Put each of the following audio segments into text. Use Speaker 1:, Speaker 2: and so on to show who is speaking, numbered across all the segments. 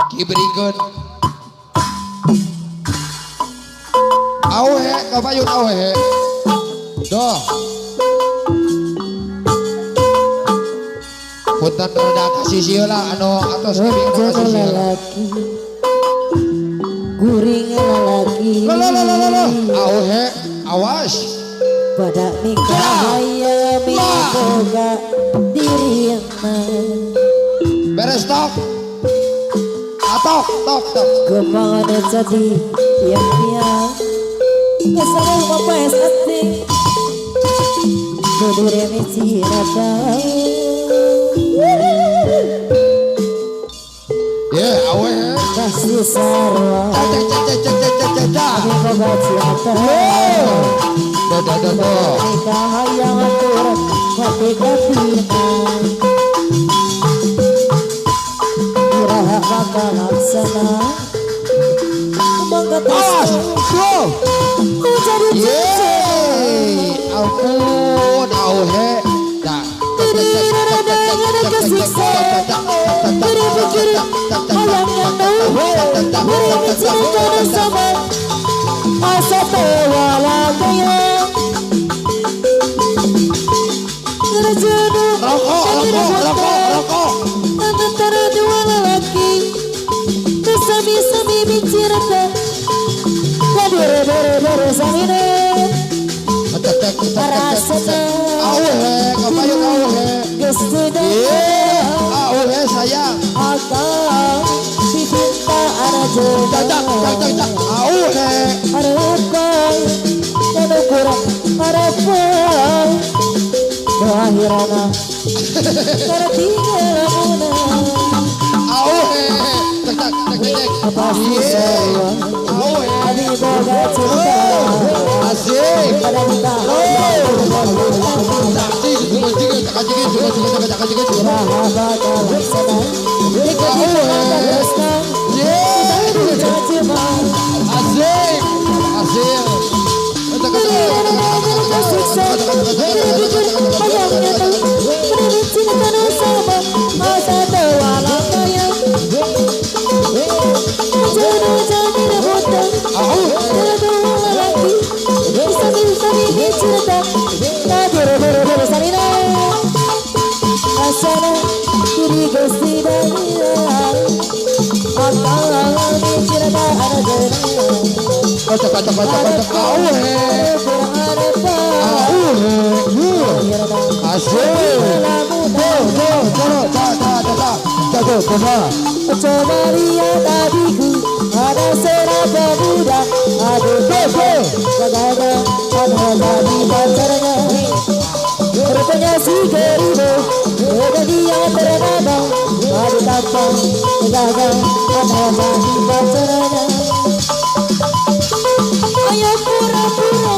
Speaker 1: Kiberikan. Awe, kapayun awe. Doh. Punten rada kasih sieula anu atos kami kasih sieula.
Speaker 2: Guring lalaki.
Speaker 1: Lo. Awe, awas.
Speaker 2: Pada nikah ya boga diriana.
Speaker 1: Beres tok. Tok.
Speaker 2: Kemangan jadi yang dia kesana mapes hati. Berdiri misi rata.
Speaker 1: Ya, awe.
Speaker 2: Kasih sarwa. Kami boga cinta.
Speaker 1: Doh.
Speaker 2: Nikah yang aturan mati katina. Iraha bakal laksana. Bangga tas. Ku jadi
Speaker 1: Yeay, ampun, auhe. Dah.
Speaker 2: Asa tewala kaya
Speaker 1: Rokok.
Speaker 2: antara dua lelaki bersami-sami bicarakan bere samine rasana
Speaker 1: Auhe, kapayun auhe.
Speaker 2: geus
Speaker 1: Auhe sayang.
Speaker 2: akal dipinta arajo
Speaker 1: Auhe.
Speaker 2: harapan dan kurang harapan doahirana tertinggal muna
Speaker 1: Auhe.
Speaker 2: apa susah
Speaker 1: Auhe.
Speaker 2: abi boga cinta
Speaker 1: Asik.
Speaker 2: pada nikah iraha bakal laksana nikah kita bakal laksana jajema
Speaker 1: Asik. Kocok. Auhe. Asik.
Speaker 2: Coba lihat adikku, ada seraba muda, ada bebe, bagainya ada jadi pacarnya. Rupanya si geribo, ada dia ternama, ada tampang, bagainya ada jadi pacarnya. Ayo pura-pura,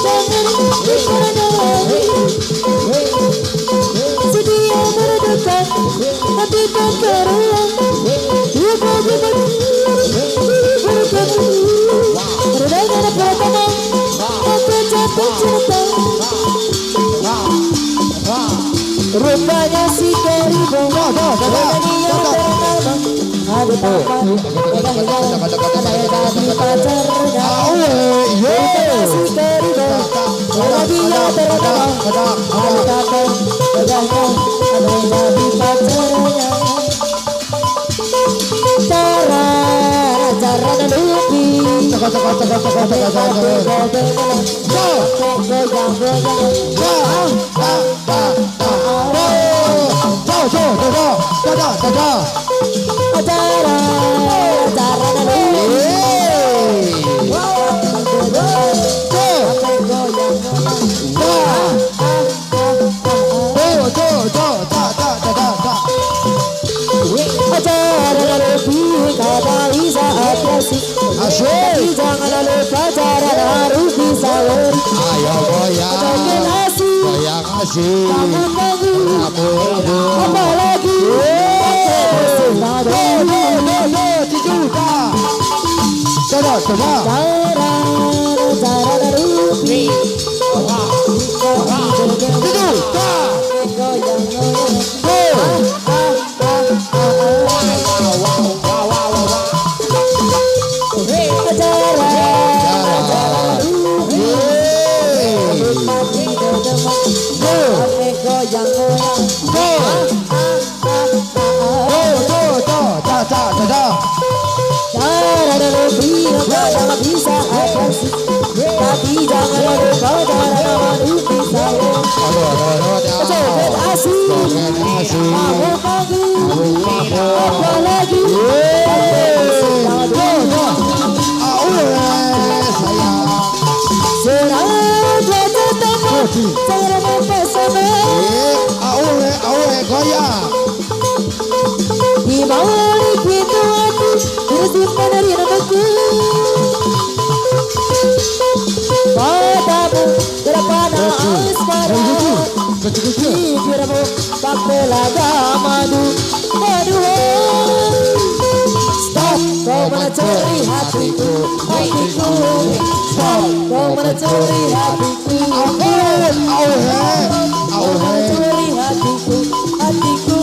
Speaker 2: jangan bicara lagi. Sedia berdekat, tapi tak keruang. Dia berdekat, berdekat pertama, aku jatuh cinta. Rupanya si keribo, ada dia ternama, ada tampang, bagainya ada jadi pacarnya. Rupanya si keribo, ada dia ternama, ada tampang, bagainya ada jadi pacarnya. Cara nalupi
Speaker 1: Asyik.
Speaker 2: jangan lupa cara harus disalur.
Speaker 1: Ayo goyang asik.
Speaker 2: Rabu apalagi
Speaker 1: Coba.
Speaker 2: cara rupi jangan lupa darah manusia saya. Joget asik, mabuk pagi, apalagi serang wajah teman, cara mempesona. Di balik pintu hati tersimpan dari namaku. Matamu terpana asmara, bibirmu bak telaga madu. Stop, kau mencuri hatiku, hatiku. Stop, kau mencuri hatiku. Kau mencuri hatiku, hatiku.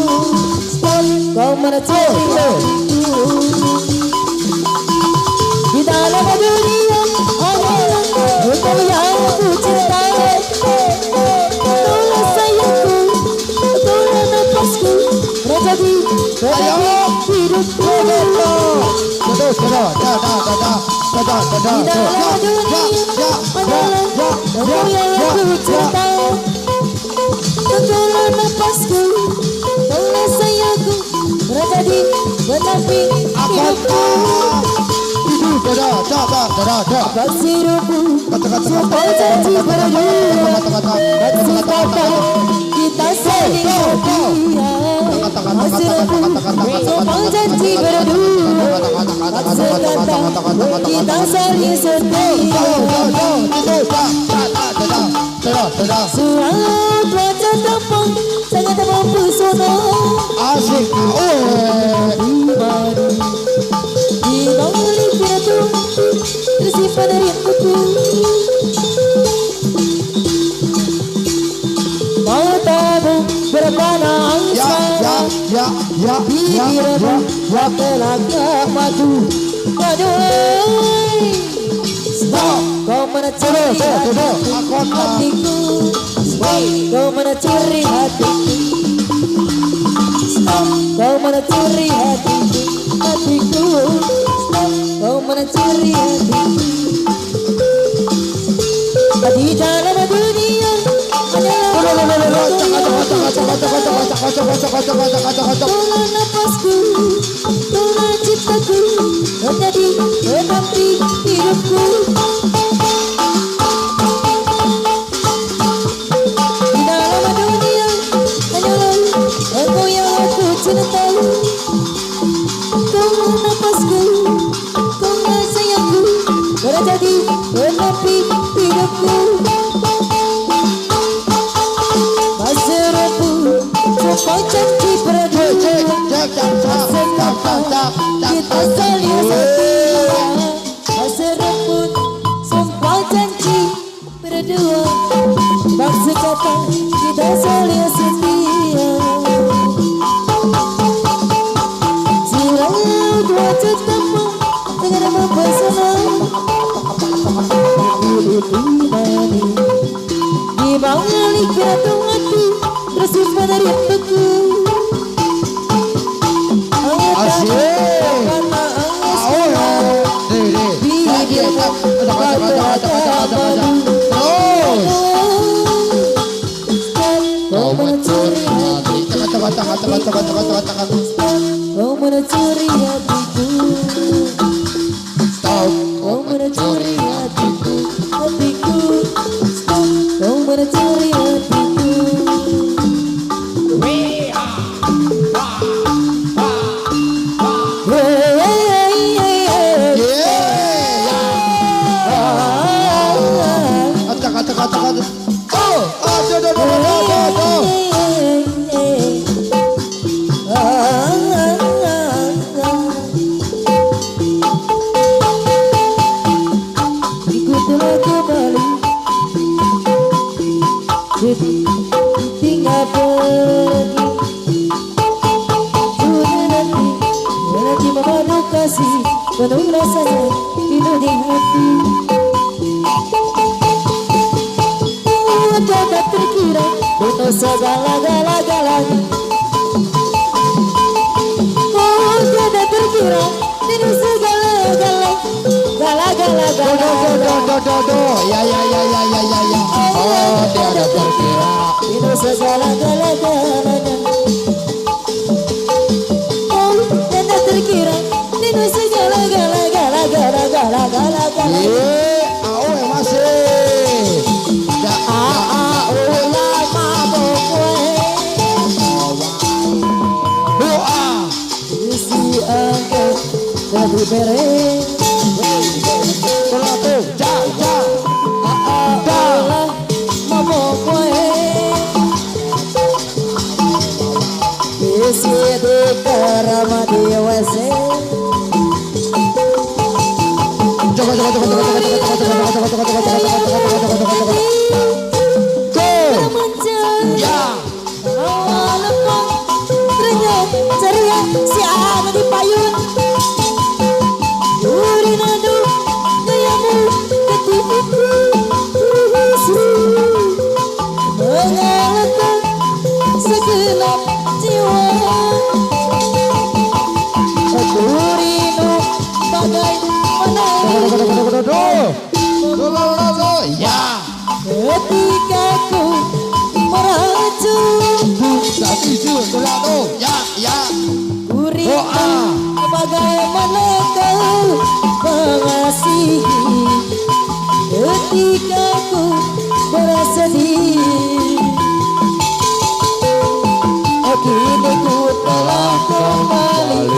Speaker 2: Stop, kau mencuri hatiku. Di dalam dunia hanya engkau yang aku cintai. Kaulah sayangku, kaulah nafasku, menjadi hidupku. Di dalam dunia adalah engkau yang aku cintai. Kaulah nafasku, kaulah sayangku, menjadi pendamping hidupku. Bersirupku, sampai janji berdua. Masih kata kita saling setia. Bersirupku, sampai janji berdua. Masih kata kita saling setia. Surat wajah tampan sangat mempesona.
Speaker 1: Asik,
Speaker 2: Di balik pintu tersimpan rinduku. Matamu berpana asmara, bibirmu bak telaga madu. Stop, kau mencuri hatiku. Stop, kau mencuri hatiku. Stop, kau mencuri hatiku, hatiku. Stop, kau mencuri hatiku. Di dalam dunia kaulah nafasku, kaulah ciptaku, menjadi pendamping hidupku. Di dalam dunia hanyalah engkau yang aku cintai. Kaulah nafasku, kaulah sayangku, menjadi pendamping hidupku. Bersirupku, sampai janji berdua. Masih kata kita saling setia. Bersirupku, sampai janji berdua. Masih kata kita saling setia. Surat wajah tampan dengan mempesona. Di balik pintu hati tersimpan rinduku. Kau mencuri hatiku, kau mencuri hatiku. Kau mencuri hatiku, hatiku. Kau mencuri hatiku. Ikutlah kembali, tinggal pergi. Sudah nanti memadu kasih penuh rasanya penuh di hati. Tidak terkira untuk segala-galanya. Oh, tidak terkira dengan segala-galanya.
Speaker 1: Ya. Oh, tiada terkira.
Speaker 2: Ini segala-galanya. Oh, tiada terkira. Ini segala-galanya.
Speaker 1: Awe masih.
Speaker 2: Ulama pokoknya.
Speaker 1: Doa.
Speaker 2: Isi angkat dari bere.
Speaker 1: Satu. Ja.
Speaker 2: Ulama pokoknya. Isi di karama di WC. Segenap jiwa aku rindu bagaimana
Speaker 1: Ya.
Speaker 2: ketika ku meracun
Speaker 1: Ya.
Speaker 2: ku rindu bagaimana kau mengasihi ketika ku bersedih. Kini ku telah kembali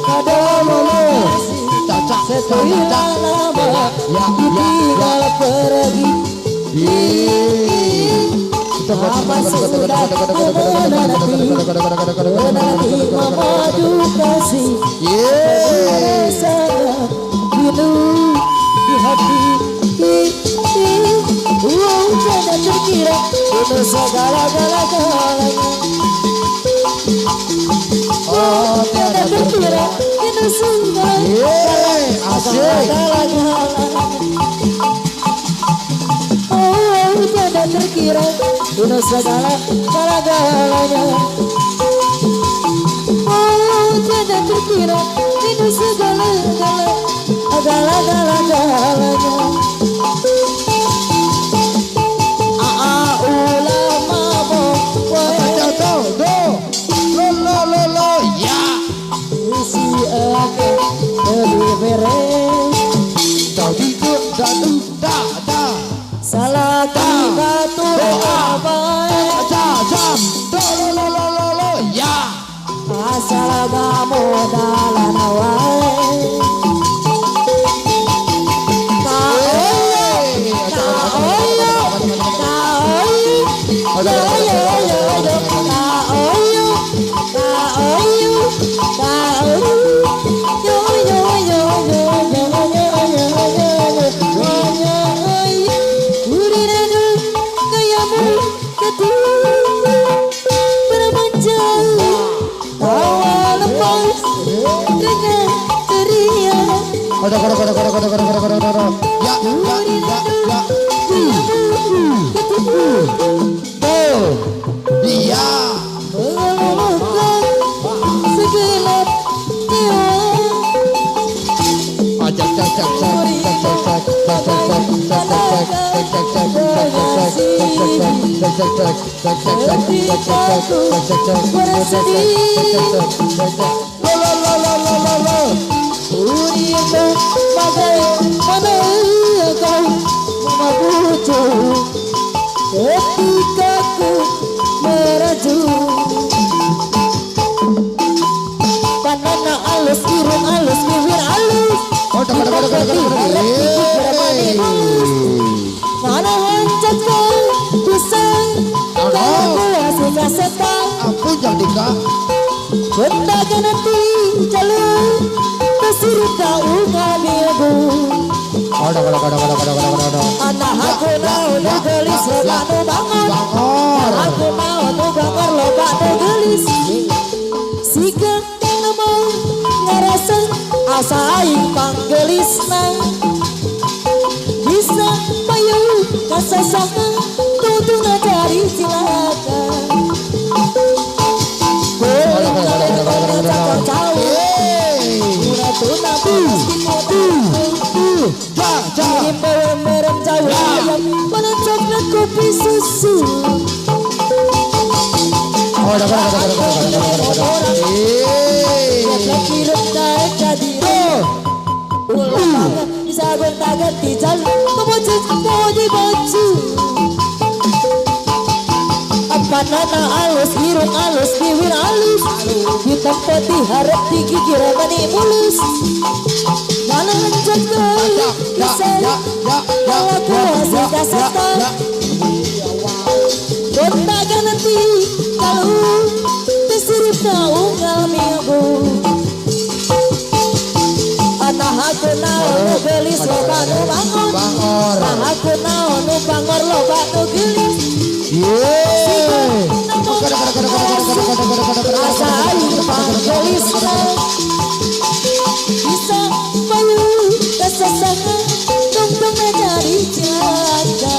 Speaker 2: padamu setelah lama tinggal pergi. Apa sudah kau menanti memadu kasih sangat rindu di hati. Tiada terkira itu segala-galanya. Oh, tiada terkira itu segala-galanya. Oh, tiada terkira itu segala-galanya. Oh, tiada terkira itu segala-galanya. Salah batu apa asal kamu dalam awal ketika ku merajut banana alus, irung alus, bibir alus, mana hancur kau pisang kau masih kasetang
Speaker 1: Ampun jangan dikak.
Speaker 2: benda ganti jalur tersuruh kau ngabilbu. Anak aku mau nu gelis loba nu bangun. Aku mau nu bangun loba nu gelis. Sika nu mau ngerasa asa aing panggelisna. Bisa payu kasasaka tutuna dari cilaka. Tuna susu.
Speaker 1: Oh, dapat.
Speaker 2: Lagi rendah jadi ulang banget bisa bertagan di jalan kemudian mau dibaca. Apa nana alus irung alus bibir alus hitam putih harap tinggi kira mani mulus jalan jaga bisa bawa kuasa kasatan kontakan nanti kalau tersirip tahu ngalmiabu anak aku naon gelis loba nu bangor aku naon nu bangor loba nu gelis asa aing panggelis bisa mayu kesesangan tungtung menjadi jaga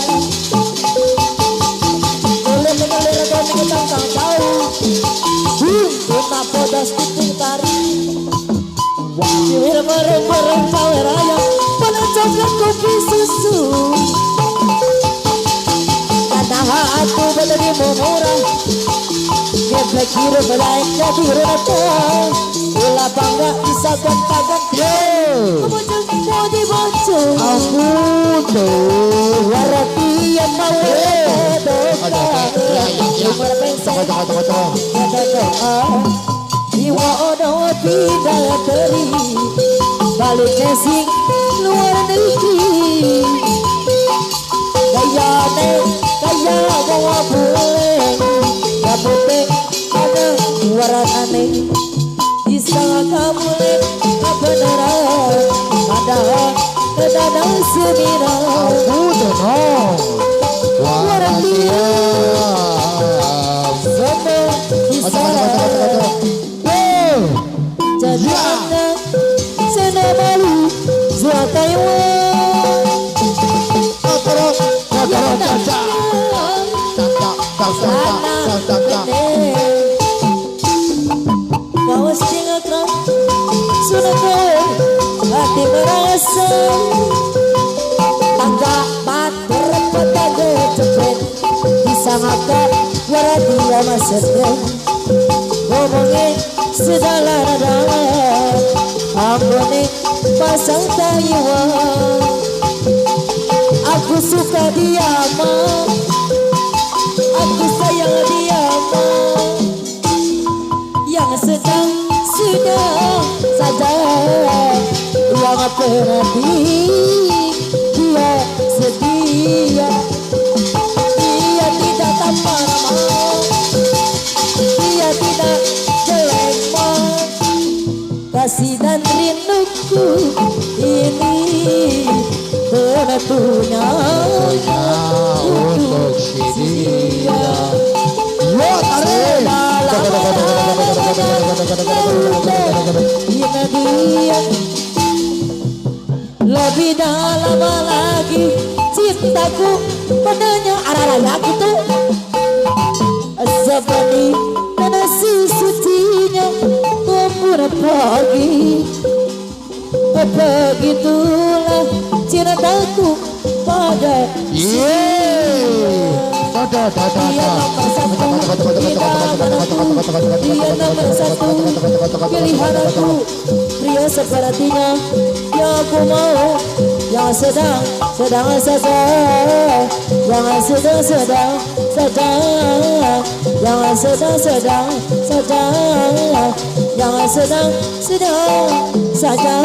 Speaker 2: boleh mengalir dan mengetangkang tahu kita podas titik tarik Siwir mereng-mereng power ayam pada coklat kopi susu kanaha aku bener murah geblek kiri belaik jadi rata ula bangga bisa gontagan kemudian mau dibaca aku tuh warati yang mau Iwa odo pindah teri balik kesing luar negeri gaya bawa pulang kabute ada waran aneh bisa kamu kebenaran ada kedadang semina aku tenang waran dia semua bisa jadi anak senang malu zuat Taiwan bawa setengah gram sudah kau hati merasa tangga batur petangga cepet bisa ngakak suara dia masih ngomongin sedalam ampuni pasang Taiwan aku suka dia mah aku sayang dia mah yang sedang saja yang perhati dia setia dia tidak tampar dia tidak jelek kasih dan rinduku ini tentunya untuk dia lebih dalam lagi cintaku padanya arah gitu seperti nasi sucinya kumpul pagi begitulah cintaku pada dia nomor satu pilihan aku pria sepertinya yang aku mau yang sedang saja yang sedang saja yang sedang saja yang sedang saja